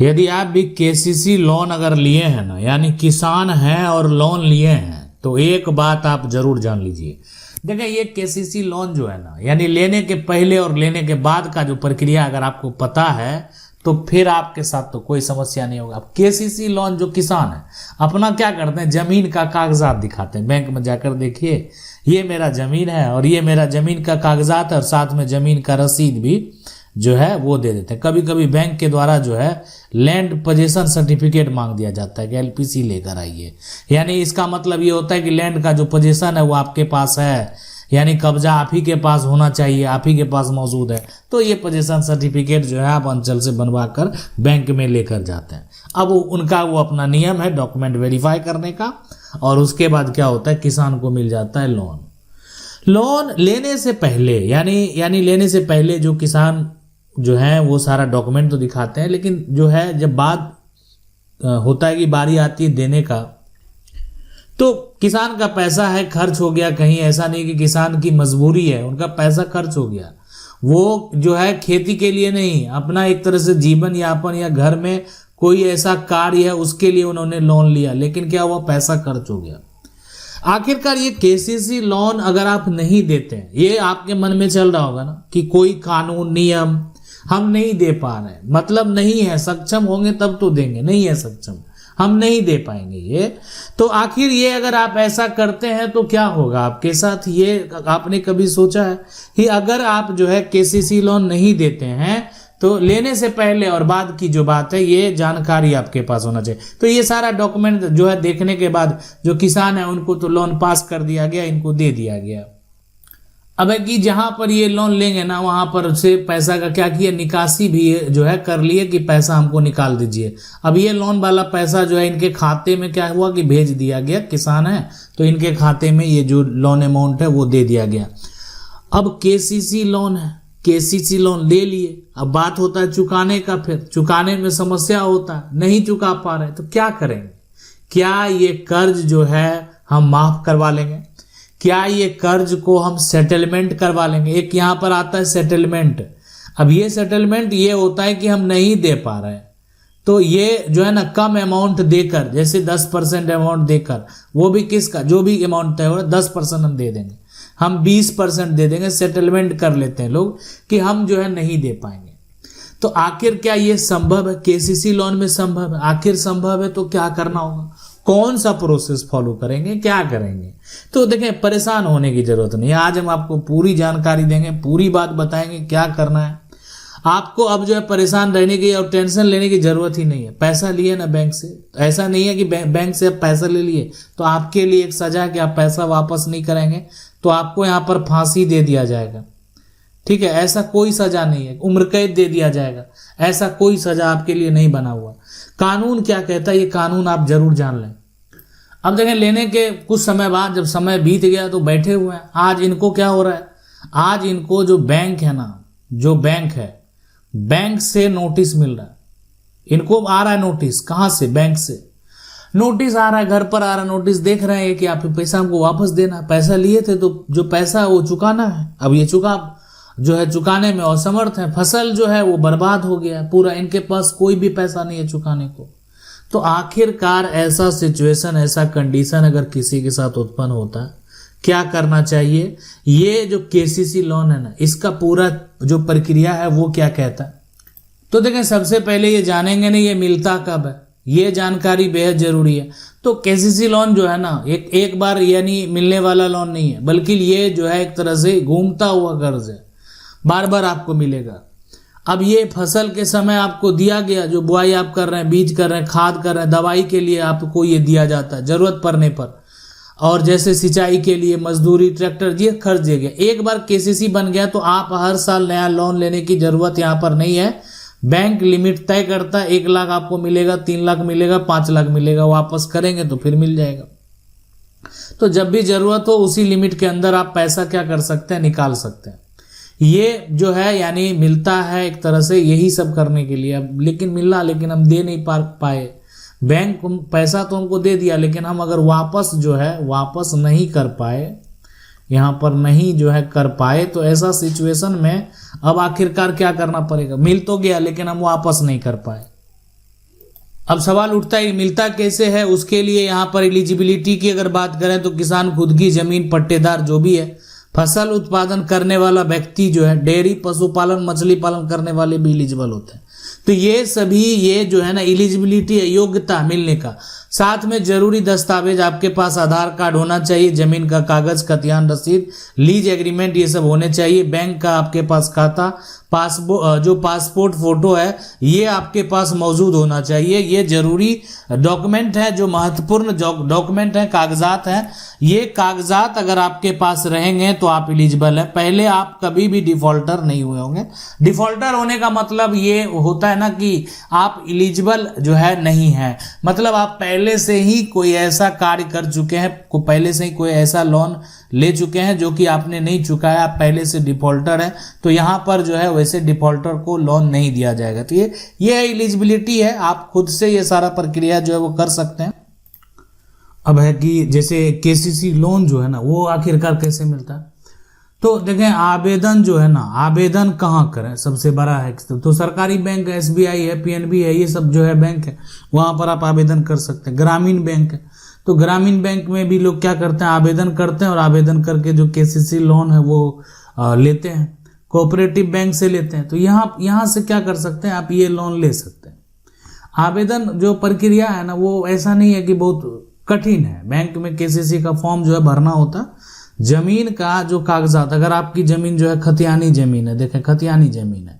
यदि आप भी केसीसी लोन अगर लिए हैं ना, यानी किसान हैं और लोन लिए हैं, तो एक बात आप जरूर जान लीजिए। देखिए, ये केसीसी लोन जो है ना, यानी लेने के पहले और लेने के बाद का जो प्रक्रिया अगर आपको पता है तो फिर आपके साथ तो कोई समस्या नहीं होगा। अब केसीसी लोन जो किसान है अपना क्या करते हैं, जमीन का कागजात दिखाते हैं। बैंक में जाकर देखिए, ये मेरा जमीन है और ये मेरा जमीन का कागजात है, और साथ में जमीन का रसीद भी जो है वो दे देते हैं। कभी कभी बैंक के द्वारा जो है लैंड पोजीशन सर्टिफिकेट मांग दिया जाता है कि एलपीसी लेकर आइए। यानी इसका मतलब ये होता है कि लैंड का जो पोजीशन है वो आपके पास है, यानी कब्जा आप ही के पास होना चाहिए, आप ही के पास मौजूद है। तो ये पोजीशन सर्टिफिकेट जो है आप अंचल से बनवा कर बैंक में लेकर जाते हैं। अब उनका वो अपना नियम है डॉक्यूमेंट वेरीफाई करने का, और उसके बाद क्या होता है, किसान को मिल जाता है लोन। लोन लेने से पहले यानी लेने से पहले जो किसान जो है वो सारा डॉक्यूमेंट तो दिखाते हैं, लेकिन जो है जब बात होता है कि बारी आती है देने का, तो किसान का पैसा है खर्च हो गया कहीं। ऐसा नहीं कि किसान की मजबूरी है, उनका पैसा खर्च हो गया, वो जो है खेती के लिए नहीं, अपना एक तरह से जीवन यापन या घर में कोई ऐसा कार्य है उसके लिए उन्होंने लोन लिया, लेकिन क्या हुआ, पैसा खर्च हो गया। आखिरकार ये केसीसी लोन अगर आप नहीं देते हैं, ये आपके मन में चल रहा होगा ना कि कोई कानून नियम हम नहीं दे पा रहे हैं, मतलब नहीं है, सक्षम होंगे तब तो देंगे, नहीं है सक्षम, हम नहीं दे पाएंगे ये। तो आखिर ये अगर आप ऐसा करते हैं तो क्या होगा आपके साथ, ये आपने कभी सोचा है कि अगर आप जो है केसीसी लोन नहीं देते हैं तो लेने से पहले और बाद की जो बात है ये जानकारी आपके पास होना चाहिए। तो ये सारा डॉक्यूमेंट जो है देखने के बाद जो किसान है उनको तो लोन पास कर दिया गया, इनको दे दिया गया। अब है कि जहां पर ये लोन लेंगे ना वहां पर से पैसा का क्या किया, निकासी भी जो है कर लिए कि पैसा हमको निकाल दीजिए। अब ये लोन वाला पैसा जो है इनके खाते में क्या हुआ कि भेज दिया गया, किसान है तो इनके खाते में ये जो लोन अमाउंट है वो दे दिया गया। अब केसीसी लोन है, केसीसी लोन ले लिए, अब बात होता है चुकाने का, फिर चुकाने में समस्या होता है, नहीं चुका पा रहे तो क्या करेंगे। क्या ये कर्ज जो है हम माफ करवा लेंगे, क्या ये कर्ज को हम सेटलमेंट करवा लेंगे। एक यहाँ पर आता है सेटलमेंट। अब ये सेटलमेंट ये होता है कि हम नहीं दे पा रहे हैं तो ये जो है ना कम अमाउंट देकर, जैसे 10% अमाउंट देकर, वो भी किसका, जो भी अमाउंट तय हो रहा है 10% हम दे देंगे, हम 20% दे देंगे, सेटलमेंट कर लेते हैं लोग कि हम जो है नहीं दे पाएंगे। तो आखिर क्या ये संभव है, केसीसी लोन में संभव है? आखिर संभव है तो क्या करना होगा, कौन सा प्रोसेस फॉलो करेंगे, क्या करेंगे। तो देखें, परेशान होने की जरूरत नहीं है, आज हम आपको पूरी जानकारी देंगे, पूरी बात बताएंगे क्या करना है आपको। अब जो है परेशान रहने की और टेंशन लेने की जरूरत ही नहीं है। पैसा लिए ना बैंक से, ऐसा नहीं है कि बैंक से आप पैसा ले लिए तो आपके लिए एक सजा है कि आप पैसा वापस नहीं करेंगे तो आपको यहाँ पर फांसी दे दिया जाएगा, ठीक है। ऐसा कोई सजा नहीं है, उम्र कैद दे दिया जाएगा, ऐसा कोई सजा आपके लिए नहीं बना हुआ। कानून क्या कहता है ये कानून आप जरूर जान लें। अब देखें, लेने के कुछ समय बाद जब समय बीत गया तो बैठे हुए हैं। आज इनको क्या हो रहा है, आज इनको जो बैंक है ना, जो बैंक है, बैंक से नोटिस मिल रहा है, इनको आ रहा है नोटिस। कहां से, बैंक से नोटिस आ रहा है, घर पर आ रहा है नोटिस। देख रहे हैं कि आप पैसा हमको वापस देना, पैसा लिए थे तो जो पैसा है वो चुकाना है। अब ये जो है चुकाने में असमर्थ है, फसल जो है वो बर्बाद हो गया पूरा, इनके पास कोई भी पैसा नहीं है चुकाने को। तो आखिरकार ऐसा सिचुएशन, ऐसा कंडीशन अगर किसी के साथ उत्पन्न होता है, क्या करना चाहिए। ये जो केसीसी लोन है ना, इसका पूरा जो प्रक्रिया है वो क्या कहता है। तो देखें, सबसे पहले ये जानेंगे नहीं ये मिलता कब है, ये जानकारी बेहद जरूरी है। तो केसीसी लोन जो है ना एक बार यानी मिलने वाला लोन नहीं है, बल्कि ये जो है एक तरह से घूमता हुआ कर्ज है, बार बार आपको मिलेगा। अब ये फसल के समय आपको दिया गया, जो बुआई आप कर रहे हैं, बीज कर रहे हैं, खाद कर रहे हैं, दवाई के लिए आपको ये दिया जाता है जरूरत पड़ने पर, और जैसे सिंचाई के लिए मजदूरी, ट्रैक्टर, ये खर्च दिया गया। एक बार केसीसी बन गया तो आप हर साल नया लोन लेने की जरूरत यहाँ पर नहीं है। बैंक लिमिट तय करता है, 1 लाख आपको मिलेगा, 3 लाख मिलेगा, 5 लाख मिलेगा, वापस करेंगे तो फिर मिल जाएगा। तो जब भी जरूरत हो उसी लिमिट के अंदर आप पैसा क्या कर सकते हैं, निकाल सकते हैं। ये जो है यानी मिलता है एक तरह से यही सब करने के लिए। अब लेकिन मिला, लेकिन हम दे नहीं पाए, बैंक पैसा तो हमको दे दिया, लेकिन हम अगर वापस जो है वापस नहीं कर पाए, यहाँ पर नहीं जो है कर पाए, तो ऐसा सिचुएशन में अब आखिरकार क्या करना पड़ेगा। मिल तो गया लेकिन हम वापस नहीं कर पाए, अब सवाल उठता है मिलता कैसे है, उसके लिए यहाँ पर एलिजिबिलिटी की अगर बात करें तो किसान खुद की जमीन, पट्टेदार जो भी है, फसल उत्पादन करने वाला व्यक्ति जो है, डेयरी, पशुपालन, मछली पालन करने वाले भी एलिजिबल होते हैं। तो ये सभी ये जो है ना एलिजिबिलिटी है, योग्यता मिलने का। साथ में जरूरी दस्तावेज आपके पास आधार कार्ड होना चाहिए, जमीन का कागज, खतियान रसीद, लीज एग्रीमेंट, ये सब होने चाहिए। बैंक का आपके पास खाता, जो पासपोर्ट फोटो है ये आपके पास मौजूद होना चाहिए। ये जरूरी डॉक्यूमेंट है, जो महत्वपूर्ण डॉक्यूमेंट है, कागजात हैं। ये कागजात अगर आपके पास रहेंगे तो आप एलिजिबल हैं। पहले आप कभी भी डिफॉल्टर नहीं हुए होंगे। डिफॉल्टर होने का मतलब ये होता है ना कि आप एलिजिबल जो है नहीं है, मतलब आप पहले से ही कोई ऐसा कार्य कर चुके हैं, पहले से ही कोई ऐसा लोन ले चुके हैं जो कि आपने नहीं चुकाया, आप पहले से डिफॉल्टर हैं। तो यहाँ पर जो है वैसे डिफॉल्टर को लोन नहीं दिया जाएगा। तो ये एलिजिबिलिटी है, आप खुद से ये सारा प्रक्रिया जो है वो कर सकते हैं। अब है कि जैसे केसीसी लोन जो है ना वो आखिरकार कैसे मिलता है, तो देखें आवेदन जो है ना, आवेदन कहाँ करें, सबसे बड़ा है तो सरकारी बैंक है, SBI है, PNB है, ये सब जो है बैंक है, वहाँ पर आप आवेदन कर सकते हैं। ग्रामीण बैंक है, तो ग्रामीण बैंक में भी लोग क्या करते हैं, आवेदन करते हैं और आवेदन करके जो केसीसी लोन है वो लेते हैं, कोऑपरेटिव बैंक से लेते हैं। तो यहाँ से क्या कर सकते हैं, आप ये लोन ले सकते हैं। आवेदन जो प्रक्रिया है ना वो ऐसा नहीं है कि बहुत कठिन है। बैंक में केसीसी का फॉर्म जो है भरना होता, जमीन का जो कागजात, अगर आपकी जमीन जो है खतियानी जमीन है, देखें खतियानी जमीन है,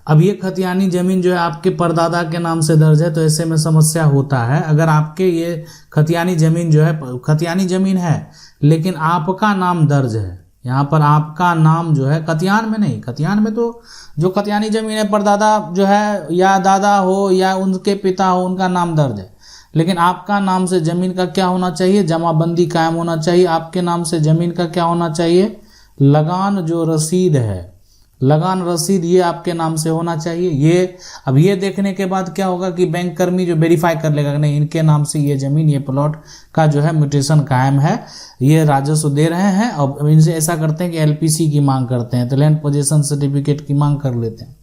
अब ये खतियानी जमीन जो है आपके परदादा के नाम से दर्ज है, तो ऐसे में समस्या होता है। अगर आपके ये खतियानी जमीन जो है, खतियानी जमीन है लेकिन आपका नाम दर्ज है, यहाँ पर आपका नाम जो है खतियान में नहीं, खतियान में तो जो खतियानी जमीन है परदादा जो है या दादा हो या उनके पिता हो उनका नाम दर्ज है, लेकिन आपका नाम से जमीन का क्या होना चाहिए, जमाबंदी कायम होना चाहिए। आपके नाम से जमीन का क्या होना चाहिए, लगान जो रसीद है, लगान रसीद ये आपके नाम से होना चाहिए। अब ये देखने के बाद क्या होगा कि बैंक कर्मी जो वेरीफाई कर लेगा कि नहीं इनके नाम से ये जमीन, ये प्लॉट का जो है म्यूटेशन कायम है, ये राजस्व दे रहे हैं। अब इनसे ऐसा करते हैं कि LPC की मांग करते हैं, तो लैंड पोजीशन सर्टिफिकेट की मांग कर लेते हैं।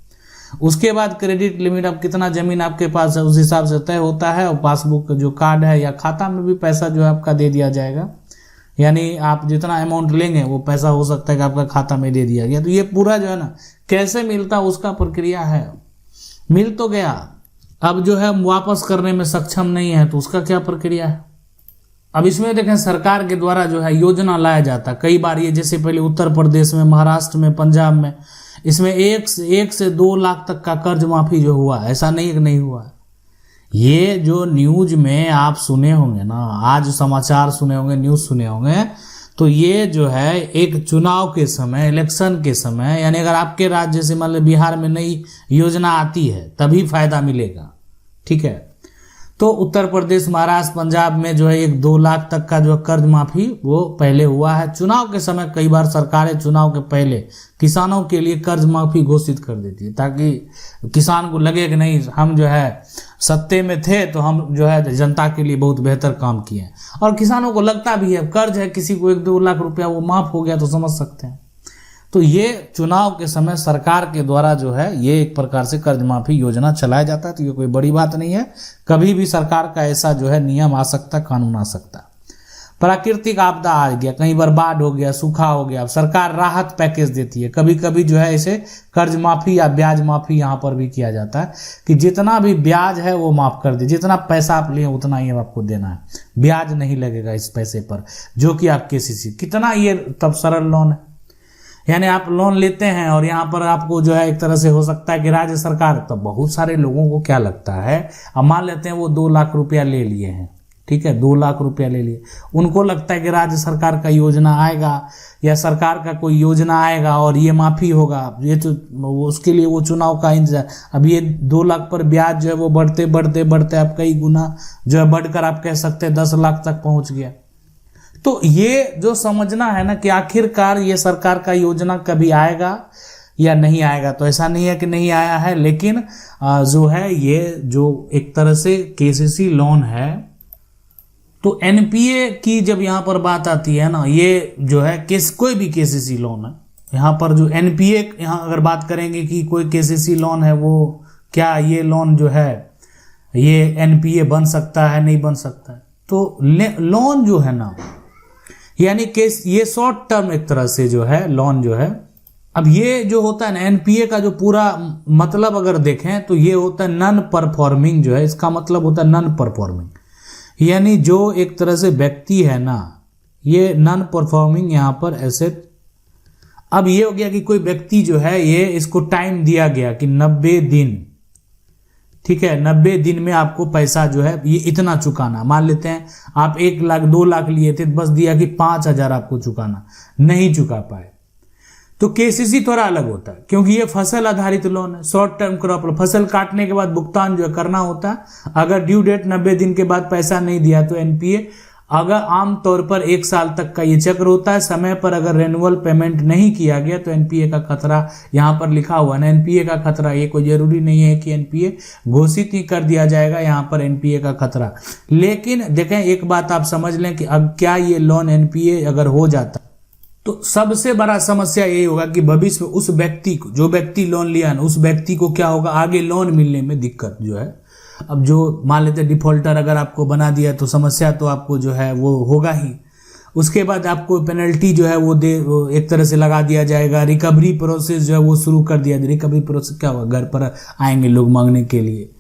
उसके बाद क्रेडिट लिमिट, अब कितना जमीन आपके पास है उस हिसाब से तय होता है, और पासबुक जो कार्ड है या खाता में भी पैसा जो है आपका दे दिया जाएगा, यानी आप जितना अमाउंट लेंगे वो पैसा हो सकता है कि आपका खाता में दे दिया गया। तो ये पूरा जो है ना कैसे मिलता उसका प्रक्रिया है। मिल तो गया, अब जो है वापस करने में सक्षम नहीं है तो उसका क्या प्रक्रिया है। अब इसमें देखें सरकार के द्वारा जो है योजना लाया जाता है कई बार, ये जैसे पहले उत्तर प्रदेश में, महाराष्ट्र में, पंजाब में, इसमें 1 से 2 लाख तक का कर्ज माफी जो हुआ, ऐसा नहीं कि नहीं हुआ। ये जो न्यूज में आप सुने होंगे ना, आज समाचार सुने होंगे, न्यूज सुने होंगे, तो ये जो है एक चुनाव के समय, इलेक्शन के समय, यानी अगर आपके राज्य से मान लो बिहार में नई योजना आती है तभी फायदा मिलेगा, ठीक है। तो उत्तर प्रदेश, महाराष्ट्र, पंजाब में जो है 1-2 लाख तक का जो कर्ज माफी वो पहले हुआ है। चुनाव के समय कई बार सरकारें चुनाव के पहले किसानों के लिए कर्ज माफी घोषित कर देती है, ताकि किसान को लगे कि नहीं हम जो है सत्ते में थे तो हम जो है जनता के लिए बहुत बेहतर काम किए, और किसानों को लगता भी है कर्ज है, किसी को 1-2 लाख रुपया वो माफ हो गया तो समझ सकते हैं। तो ये चुनाव के समय सरकार के द्वारा जो है ये एक प्रकार से कर्ज माफी योजना चलाया जाता है। तो ये कोई बड़ी बात नहीं है, कभी भी सरकार का ऐसा जो है नियम आ सकता, कानून आ सकता। प्राकृतिक आपदा आ गया, कहीं बार बाढ़ हो गया, सूखा हो गया, अब सरकार राहत पैकेज देती है। कभी कभी जो है इसे कर्ज माफी या ब्याज माफी यहाँ पर भी किया जाता है कि जितना भी ब्याज है वो माफ कर दे, जितना पैसा आप लिए उतना ही आपको देना है, ब्याज नहीं लगेगा इस पैसे पर, जो कि आप केसीसी कितना ये तब सरल लोन है। यानी आप लोन लेते हैं और यहाँ पर आपको जो है एक तरह से हो सकता है कि राज्य सरकार, तो बहुत सारे लोगों को क्या लगता है, अब मान लेते हैं वो 2 लाख रुपया ले लिए हैं, ठीक है, 2 लाख रुपया ले लिए, उनको लगता है कि राज्य सरकार का योजना आएगा या सरकार का कोई योजना आएगा और ये माफी होगा, ये तो उसके लिए वो चुनाव का इंतजार। अब ये 2 लाख पर ब्याज जो है वो बढ़ते बढ़ते बढ़ते आप कई गुना जो है बढ़कर आप कह सकते हैं 10 लाख तक पहुंच गया। तो ये जो समझना है ना कि आखिरकार ये सरकार का योजना कभी आएगा या नहीं आएगा, तो ऐसा नहीं है कि नहीं आया है, लेकिन जो है ये जो एक तरह से केसीसी लोन है, तो एनपीए की जब यहाँ पर बात आती है ना, ये जो है कोई भी केसीसी लोन है, यहाँ पर जो एनपीए, यहाँ अगर बात करेंगे कि कोई केसीसी लोन है वो क्या ये लोन जो है ये एनपीए बन सकता है नहीं बन सकता है। तो लोन जो है ना, यानी केस ये शॉर्ट टर्म एक तरह से जो है लोन जो है। अब ये जो होता है ना एनपीए का जो पूरा मतलब अगर देखें तो ये होता है नॉन परफॉर्मिंग, जो है इसका मतलब होता है नॉन परफॉर्मिंग, यानी जो एक तरह से व्यक्ति है ना, ये नॉन परफॉर्मिंग यहाँ पर एसेट। अब ये हो गया कि कोई व्यक्ति जो है ये इसको टाइम दिया गया कि 90 दिन, ठीक है, 90 दिन में आपको पैसा जो है ये इतना चुकाना। मान लेते हैं आप 1 लाख 2 लाख लिए थे, बस दिया कि 5,000 आपको चुकाना, नहीं चुका पाए तो केसीसी थोड़ा अलग होता है, क्योंकि ये फसल आधारित लोन है, शॉर्ट टर्म क्रॉप लोन। फसल काटने के बाद भुगतान जो है करना होता है। अगर ड्यू डेट 90 दिन के बाद पैसा नहीं दिया तो एनपीए। अगर आमतौर पर 1 साल तक का ये चक्र होता है, समय पर अगर रेन्युअल पेमेंट नहीं किया गया तो एनपीए का खतरा यहाँ पर लिखा हुआ है। एनपीए का खतरा, ये कोई जरूरी नहीं है कि एनपीए घोषित ही कर दिया जाएगा, यहाँ पर एनपीए का खतरा। लेकिन देखें एक बात आप समझ लें कि अब क्या ये लोन एनपीए अगर हो जाता तो सबसे बड़ा समस्या यही होगा कि भविष्य में उस व्यक्ति को, जो व्यक्ति लोन लिया ना, उस व्यक्ति को क्या होगा, आगे लोन मिलने में दिक्कत जो है। अब जो मान लेते डिफॉल्टर अगर आपको बना दिया तो समस्या तो आपको जो है वो होगा ही। उसके बाद आपको पेनल्टी जो है वो एक तरह से लगा दिया जाएगा। रिकवरी प्रोसेस जो है वो शुरू कर दिया। रिकवरी प्रोसेस क्या होगा, घर पर आएंगे लोग मांगने के लिए,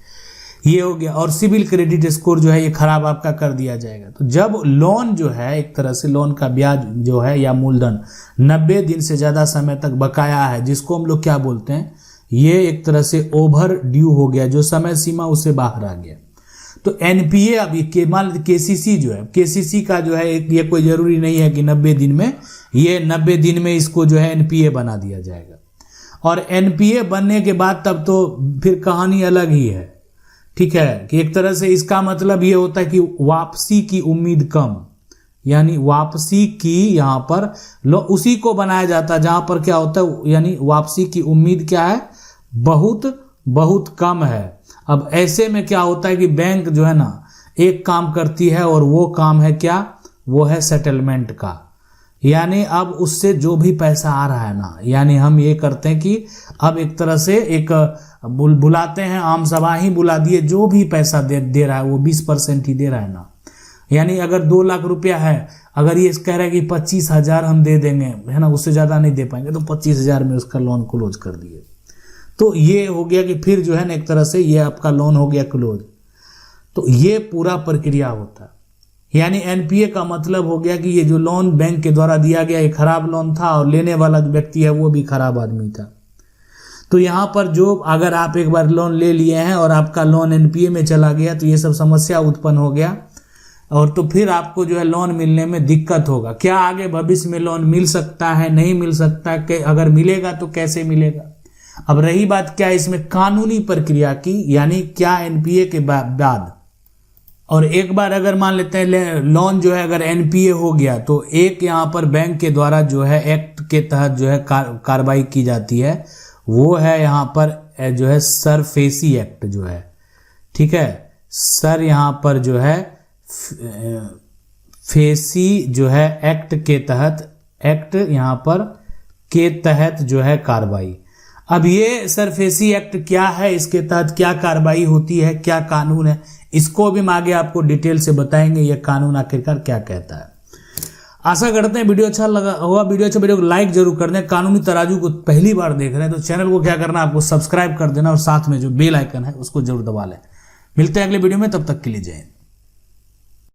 ये हो गया। और सिविल क्रेडिट स्कोर जो है ये खराब आपका कर दिया जाएगा। तो जब लोन जो है एक तरह से लोन का ब्याज जो है या मूलधन 90 दिन से ज्यादा समय तक बकाया है, जिसको हम लोग क्या बोलते हैं, ये एक तरह से ओवर ड्यू हो गया, जो समय सीमा उससे बाहर आ गया। तो एनपीए अब ये मान केसीसी जो है, केसीसी का जो है ये कोई जरूरी नहीं है कि 90 दिन में, ये 90 दिन में इसको जो है एनपीए बना दिया जाएगा। और एनपीए बनने के बाद तब तो फिर कहानी अलग ही है, ठीक है, कि एक तरह से इसका मतलब ये होता है कि वापसी की उम्मीद कम, यानी वापसी की यहाँ पर उसी को बनाया जाता है जहां पर क्या होता है, यानी वापसी की उम्मीद क्या है, बहुत बहुत कम है। अब ऐसे में क्या होता है कि बैंक जो है ना एक काम करती है और वो काम है क्या, वो है सेटलमेंट का। यानी अब उससे जो भी पैसा आ रहा है ना, यानी हम ये करते हैं कि अब एक तरह से एक बुलाते हैं, आम सभा ही बुला दिए, जो भी पैसा दे रहा है वो 20% ही दे रहा है ना। यानी अगर 2 लाख रुपया है, अगर ये कह रहा है कि 25,000 हम दे देंगे, है ना, उससे ज्यादा नहीं दे पाएंगे, तो 25,000 में उसका लोन क्लोज कर दिए। तो ये हो गया कि फिर जो है ना एक तरह से ये आपका लोन हो गया क्लोज। तो ये पूरा प्रक्रिया होता है। यानी एनपीए का मतलब हो गया कि ये जो लोन बैंक के द्वारा दिया गया ये खराब लोन था और लेने वाला जो व्यक्ति है वो भी खराब आदमी था। तो यहाँ पर जो अगर आप एक बार लोन ले लिए हैं और आपका लोन एनपीए में चला गया तो ये सब समस्या उत्पन्न हो गया, और तो फिर आपको जो है लोन मिलने में दिक्कत होगा। क्या आगे भविष्य में लोन मिल सकता है, नहीं मिल सकता, अगर मिलेगा तो कैसे मिलेगा। अब रही बात क्या इसमें कानूनी प्रक्रिया की, यानी क्या एनपीए के बाद, और एक बार अगर मान लेते हैं लोन जो है अगर एनपीए हो गया तो एक यहाँ पर बैंक के द्वारा जो है एक्ट के तहत जो है कार्रवाई की जाती है, वो है यहाँ पर जो है सरफेसी एक्ट जो है, ठीक है, सर यहाँ पर जो है फेसी जो है एक्ट के तहत, एक्ट यहाँ पर के तहत जो है कार्रवाई। अब ये सरफेसी एक्ट क्या है, इसके तहत क्या कार्रवाई होती है, क्या कानून है, इसको भी हम आगे आपको डिटेल से बताएंगे ये कानून आखिरकार क्या कहता है। आशा करते हैं वीडियो अच्छा लगा होगा। वीडियो को लाइक जरूर कर दें। कानूनी तराजू को पहली बार देख रहे हैं तो चैनल को क्या करना, आपको सब्सक्राइब कर देना और साथ में जो बेल आइकन है उसको जरूर दबा लें। मिलते हैं अगले वीडियो में, तब तक के लिए जय हिंद।